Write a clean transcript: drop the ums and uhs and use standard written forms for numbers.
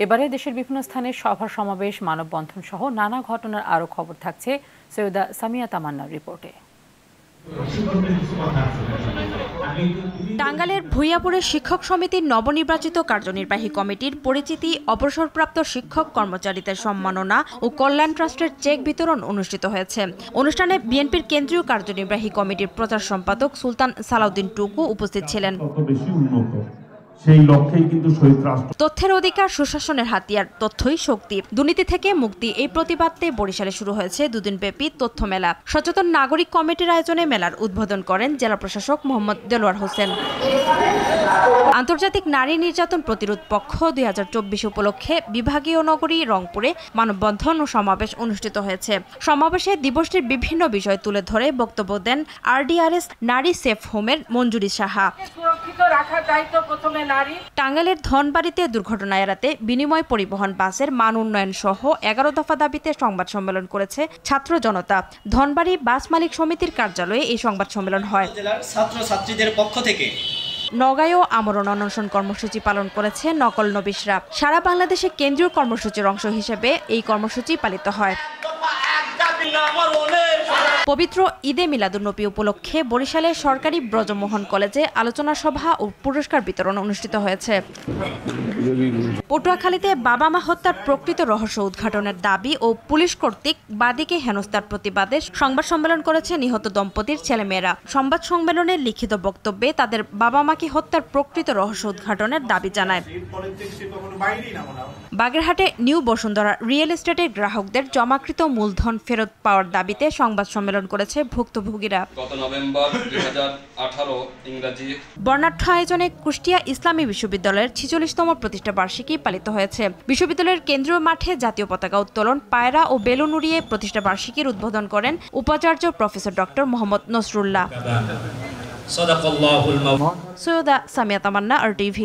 এবারে দেশের বিভিন্ন স্থানে সভা সমাবেশ, মানববন্ধন সহ নানা ঘটনার আরও খবর থাকছে সৈয়দা সামিয়া তামান্নার রিপোর্টে। টাঙ্গাইলের ভূঁইয়াপুরে শিক্ষক সমিতির নবনির্বাচিত কার্যনির্বাহী কমিটির পরিচিতি, অবসরপ্রাপ্ত শিক্ষক কর্মচারীদের সম্মাননা ও কল্যাণ ট্রাস্টের চেক বিতরণ অনুষ্ঠিত হয়েছে। অনুষ্ঠানে বিএনপির কেন্দ্রীয় কার্যনির্বাহী কমিটির প্রচার সম্পাদক সুলতান সালাউদ্দিন টুকু উপস্থিত ছিলেন। সেই লক্ষ্যেই কিন্তু শহীদ রাষ্ট্র তথ্যের অধিকার, সুশাসনের হাতিয়ার, তথ্যই শক্তি, দুর্নীতি থেকে মুক্তি, এই প্রতিবাদে বরিশালে শুরু হয়েছে দুদিনব্যাপী তথ্য মেলা। সচেতন নাগরিক কমিটির আয়োজনে মেলার উদ্বোধন করেন জেলা প্রশাসক মোহাম্মদ দেলোয়ার হোসেন। আন্তর্জাতিক নারী নির্যাতন প্রতিরোধ পক্ষ 2024 উপলক্ষে বিভাগীয় নগরী রংপুরে মানববন্ধন ও সমাবেশ অনুষ্ঠিত হয়েছে। সমাবেশে দিবসটির বিভিন্ন বিষয় তুলে ধরে বক্তব্য দেন RDRS নারী সেফ হোমের মঞ্জুরি সাহা। টাঙ্গাইলের ধনবাড়িতে দুর্ঘটনা এড়াতে বিনিময় পরিবহন বাসের মান উন্নয়ন সহ 11 দফা দাবিতে সংবাদ সম্মেলন করেছে ছাত্র জনতা। ধনবাড়ি বাস মালিক সমিতির কার্যালয়ে এই সংবাদ সম্মেলন হয়। ছাত্র-ছাত্রীদের পক্ষ থেকে নওগাঁয়ও আমরণ অনশন কর্মসূচি পালন করেছে নকল নবিশরা। সারা বাংলাদেশে কেন্দ্রীয় কর্মসূচির অংশ হিসেবে এই কর্মসূচি পালিত হয়। পবিত্র ঈদে মিলাদুন্নবী উপলক্ষে বরিশালে সরকারি ব্রজমোহন কলেজে আলোচনা সভা ও পুরস্কার বিতরণ অনুষ্ঠিত হয়েছে। পটুয়াখালীতে বাবা মা হত্যার প্রকৃত রহস্য উদ্ঘাটনের দাবি ও পুলিশ কর্তৃক বাদীকে হেনস্থার প্রতিবাদে সংবাদ সম্মেলন করেছে নিহত দম্পতির ছেলেমেয়েরা। সংবাদ সম্মেলনে লিখিত বক্তব্যে তাদের বাবা মাকে হত্যার প্রকৃত রহস্য উদ্ঘাটনের দাবি জানায়। বাগেরহাটে নিউ বসুন্ধরা রিয়েল এস্টেটের গ্রাহকদের জমাকৃত মূলধন ফেরত পাওয়ার দাবিতে সংবাদ সম্মেলন করেছে ভুক্তভোগীরা। গত নভেম্বর 2018 ইংরেজি বর্ণাঢ্য আয়োজনে কুষ্টিয়া ইসলামী বিশ্ববিদ্যালয়ের 46তম প্রতিষ্ঠা বার্ষিকী পালিত হয়েছে। বিশ্ববিদ্যালয়ের কেন্দ্রীয় মাঠে জাতীয় পতাকা উত্তোলন, পায়রা ও বেলুন উড়িয়ে প্রতিষ্ঠা বার্ষিকীর উদ্বোধন করেন উপাচার্য প্রফেসর ডক্টর মোহাম্মদ নসরুল্লাহ। সৈয়দা সামিয়া তামান্না, RTV।